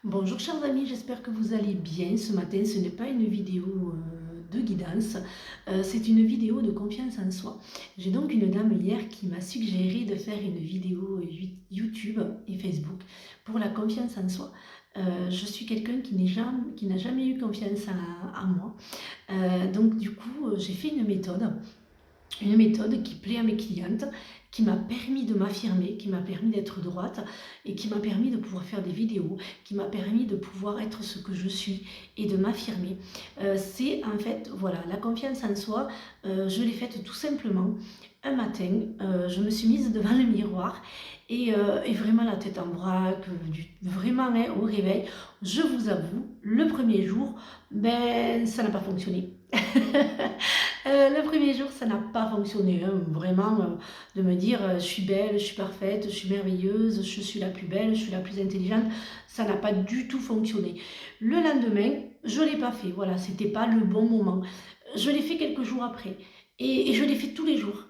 Bonjour chers amis, j'espère que vous allez bien. Ce matin, ce n'est pas une vidéo de guidance, c'est une vidéo de confiance en soi. J'ai donc une dame hier qui m'a suggéré de faire une vidéo YouTube et Facebook pour la confiance en soi. Je suis quelqu'un qui n'a jamais eu confiance en moi. Donc du coup, j'ai fait une méthode qui plaît à mes clientes, qui m'a permis de m'affirmer, qui m'a permis d'être droite et qui m'a permis de pouvoir faire des vidéos, qui m'a permis de pouvoir être ce que je suis et de m'affirmer. C'est en fait, voilà, la confiance en soi, je l'ai faite tout simplement un matin. Je me suis mise devant le miroir et vraiment la tête en vrac, vraiment hein, au réveil. Je vous avoue, le premier jour, ben ça n'a pas fonctionné. Le premier jour, ça n'a pas fonctionné, hein, vraiment, de me dire je suis belle, je suis parfaite, je suis merveilleuse, je suis la plus belle, je suis la plus intelligente, ça n'a pas du tout fonctionné. Le lendemain, je ne l'ai pas fait, voilà, c'était pas le bon moment. Je l'ai fait quelques jours après et je l'ai fait tous les jours.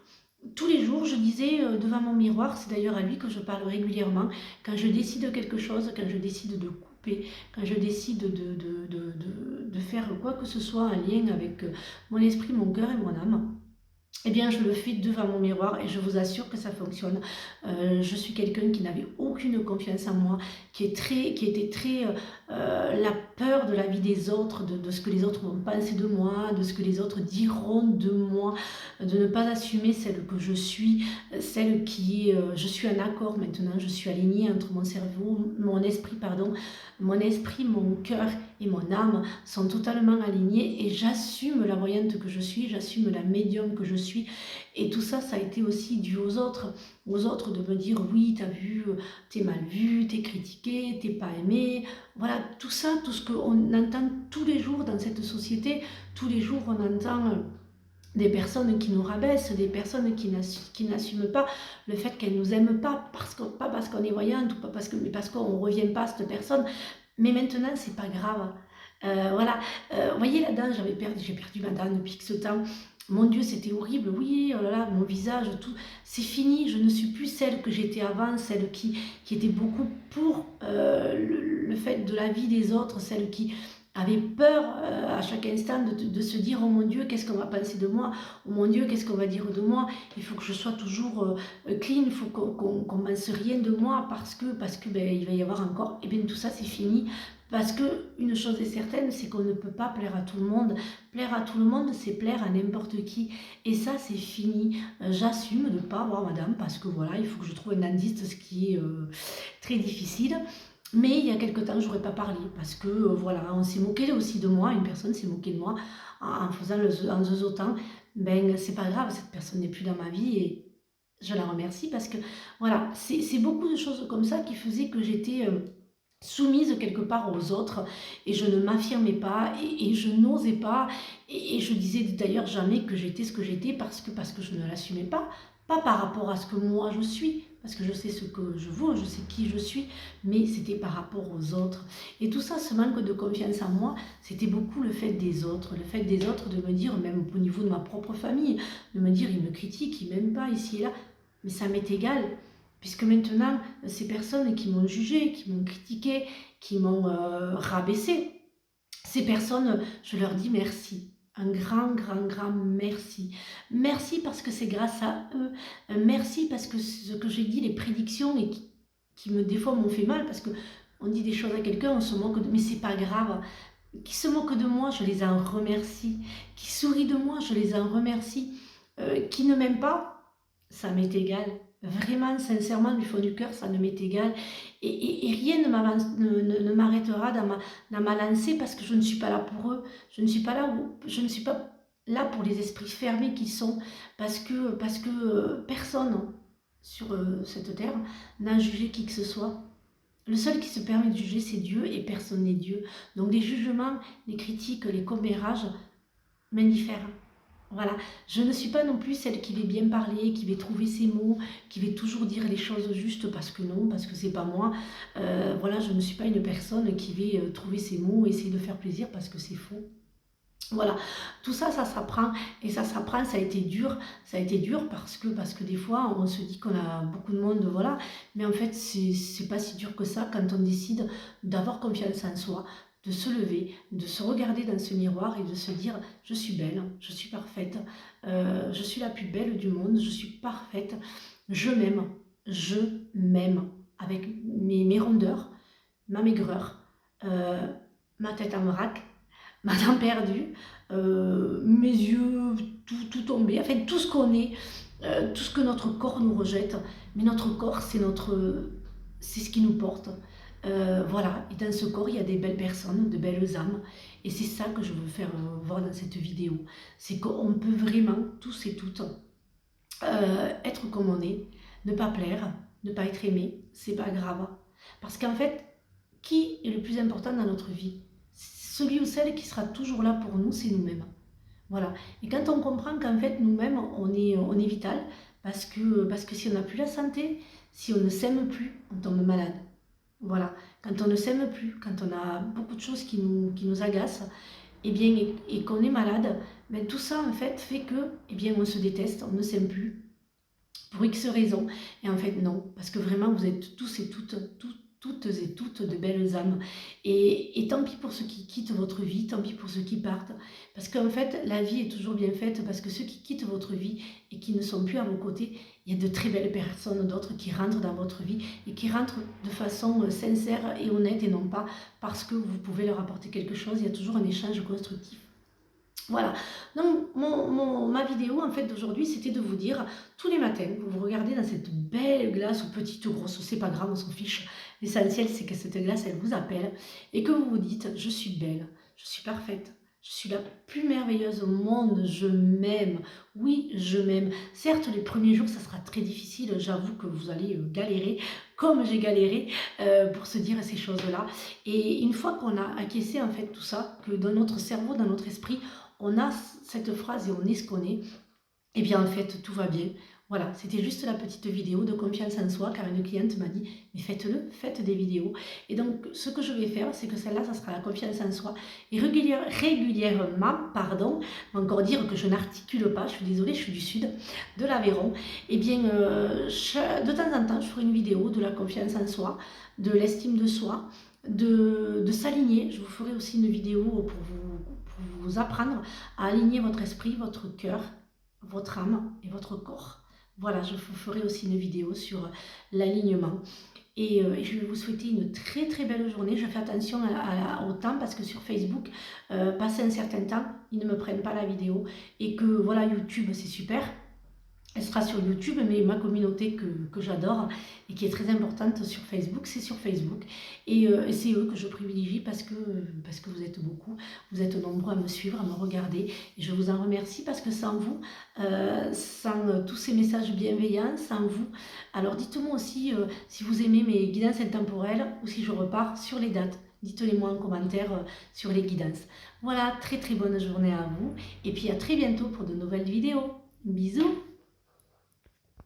Tous les jours, je disais devant mon miroir, c'est d'ailleurs à lui que je parle régulièrement, quand je décide de quelque chose, quand je décide de couper, quand je décide de faire quoi que ce soit en lien avec mon esprit, mon cœur et mon âme, eh bien, je le fais devant mon miroir et je vous assure que ça fonctionne. Je suis quelqu'un qui n'avait aucune confiance en moi, qui était très la peur de la vie des autres, de ce que les autres vont penser de moi, de ce que les autres diront de moi, de ne pas assumer celle que je suis, celle qui est, je suis en accord maintenant, je suis alignée entre mon cerveau, mon esprit, mon cœur et mon âme sont totalement alignés et j'assume la voyante que je suis, j'assume la médium que je suis. Et tout ça, ça a été aussi dû aux autres de me dire oui, t'as vu, t'es mal vu, t'es critiqué, t'es pas aimé. Voilà, tout ça, tout ce qu'on entend tous les jours dans cette société, tous les jours on entend des personnes qui nous rabaissent, des personnes qui n'assument pas le fait qu'elles nous aiment pas, pas parce qu'on est voyante, ou pas mais parce qu'on ne revient pas à cette personne. Mais maintenant, c'est pas grave. Voilà, vous voyez la dent, j'ai perdu ma dent depuis ce temps. Mon Dieu, c'était horrible. Oui, oh là là, mon visage, tout, c'est fini. Je ne suis plus celle que j'étais avant, celle qui était beaucoup pour le fait de la vie des autres, celle qui avait peur à chaque instant de se dire oh mon Dieu, qu'est-ce qu'on va penser de moi, oh mon Dieu, qu'est-ce qu'on va dire de moi, il faut que je sois toujours clean, il faut qu'on pense rien de moi parce que ben, il va y avoir encore, et bien tout ça c'est fini. Parce que une chose est certaine, c'est qu'on ne peut pas plaire à tout le monde. Plaire à tout le monde, c'est plaire à n'importe qui. Et ça, c'est fini. J'assume de ne pas avoir madame, parce que voilà, il faut que je trouve un dentiste, ce qui est très difficile. Mais il y a quelque temps, je n'aurais pas parlé parce que voilà, on s'est moqué aussi de moi, une personne s'est moquée de moi en faisant en zozotant. Ben, c'est pas grave, cette personne n'est plus dans ma vie et je la remercie parce que voilà, c'est beaucoup de choses comme ça qui faisaient que j'étais soumise quelque part aux autres et je ne m'affirmais pas et je n'osais pas et je disais d'ailleurs jamais que j'étais ce que j'étais parce que je ne l'assumais pas, pas par rapport à ce que moi je suis, parce que je sais ce que je vaux, je sais qui je suis, mais c'était par rapport aux autres. Et tout ça, ce manque de confiance en moi, c'était beaucoup le fait des autres de me dire, même au niveau de ma propre famille, de me dire, ils me critiquent, ils m'aiment pas ici et là, mais ça m'est égal. Puisque maintenant, ces personnes qui m'ont jugé, qui m'ont critiqué, qui m'ont rabaissé, ces personnes, je leur dis merci. Un grand, grand, grand merci. Merci parce que c'est grâce à eux. Merci parce que ce que j'ai dit, les prédictions et qui me, des fois, m'ont fait mal, parce que on dit des choses à quelqu'un, on se moque de... Mais c'est pas grave. Qui se moque de moi, je les en remercie. Qui sourit de moi, je les en remercie. Qui ne m'aime pas, ça m'est égal. Vraiment, sincèrement, du fond du cœur, ça ne m'est égal. Et rien ne m'arrêtera dans ma lancée parce que je ne suis pas là pour eux. Je ne suis pas là pour les esprits fermés qu'ils sont. Parce que personne sur cette terre n'a jugé qui que ce soit. Le seul qui se permet de juger, c'est Dieu et personne n'est Dieu. Donc les jugements, les critiques, les commérages m'indiffèrent. Voilà, je ne suis pas non plus celle qui va bien parler, qui va trouver ses mots, qui va toujours dire les choses justes parce que non, parce que c'est pas moi. Voilà, je ne suis pas une personne qui va trouver ses mots et essayer de faire plaisir parce que c'est faux. Voilà, tout ça, ça s'apprend et ça s'apprend, ça a été dur parce que des fois, on se dit qu'on a beaucoup de monde, voilà, mais en fait, c'est pas si dur que ça quand on décide d'avoir confiance en soi, de se lever, de se regarder dans ce miroir et de se dire: «Je suis belle, je suis parfaite, je suis la plus belle du monde, je suis parfaite, je m'aime avec mes rondeurs, ma maigreur, ma tête en vrac, ma dent perdue, mes yeux tout tombé, enfin tout ce qu'on est, tout ce que notre corps nous rejette. Mais notre corps, c'est ce qui nous porte. Voilà, et dans ce corps, il y a des belles personnes, de belles âmes. Et c'est ça que je veux faire voir dans cette vidéo. C'est qu'on peut vraiment, tous et toutes, être comme on est, ne pas plaire, ne pas être aimé, c'est pas grave. Parce qu'en fait, qui est le plus important dans notre vie? Celui ou celle qui sera toujours là pour nous, c'est nous-mêmes. Voilà. Et quand on comprend qu'en fait, nous-mêmes, on est vital, parce que si on n'a plus la santé, si on ne s'aime plus, on tombe malade. Voilà. Quand on ne s'aime plus, quand on a beaucoup de choses qui nous agacent, eh bien, et qu'on est malade, ben, tout ça, en fait, fait que, eh bien, on se déteste, on ne s'aime plus, pour X raisons. Et en fait, non, parce que vraiment, vous êtes tous et toutes et toutes de belles âmes. Et tant pis pour ceux qui quittent votre vie, tant pis pour ceux qui partent. Parce qu'en fait, la vie est toujours bien faite, parce que ceux qui quittent votre vie et qui ne sont plus à vos côtés, il y a de très belles personnes d'autres qui rentrent dans votre vie et qui rentrent de façon sincère et honnête et non pas parce que vous pouvez leur apporter quelque chose. Il y a toujours un échange constructif. Voilà, donc ma vidéo en fait d'aujourd'hui, c'était de vous dire, tous les matins, vous vous regardez dans cette belle glace, ou petite ou grosse, c'est pas grave, on s'en fiche. L'essentiel, c'est que cette glace, elle vous appelle, et que vous vous dites: je suis belle, je suis parfaite, je suis la plus merveilleuse au monde, je m'aime, oui, je m'aime. Certes, les premiers jours, ça sera très difficile, j'avoue que vous allez galérer, comme j'ai galéré, pour se dire ces choses-là. Et une fois qu'on a acquiescé en fait tout ça, que dans notre cerveau, dans notre esprit, on a cette phrase et on est ce qu'on est, et bien en fait tout va bien. Voilà, c'était juste la petite vidéo de confiance en soi, car une cliente m'a dit: mais faites-le, faites des vidéos. Et donc ce que je vais faire, c'est que celle-là, ça sera la confiance en soi. Et régulièrement, pardon, encore dire que je n'articule pas, je suis désolée, je suis du sud, de l'Aveyron, et bien de temps en temps, je ferai une vidéo de la confiance en soi, de l'estime de soi, de s'aligner. Je vous ferai aussi une vidéo pour vous apprendre à aligner votre esprit, votre cœur, votre âme et votre corps. Voilà, je vous ferai aussi une vidéo sur l'alignement. Et je vais vous souhaiter une très très belle journée. Je fais attention au temps parce que sur Facebook, passé un certain temps, ils ne me prennent pas la vidéo. Et que voilà, YouTube, c'est super. Elle sera sur YouTube, mais ma communauté que j'adore et qui est très importante sur Facebook, c'est sur Facebook. Et c'est eux que je privilégie parce que vous êtes beaucoup, vous êtes nombreux à me suivre, à me regarder. Et je vous en remercie parce que sans vous, sans tous ces messages bienveillants, sans vous, alors dites-moi aussi si vous aimez mes guidances intemporelles ou si je repars sur les dates. Dites-les moi en commentaire sur les guidances. Voilà, très très bonne journée à vous. Et puis à très bientôt pour de nouvelles vidéos. Bisous!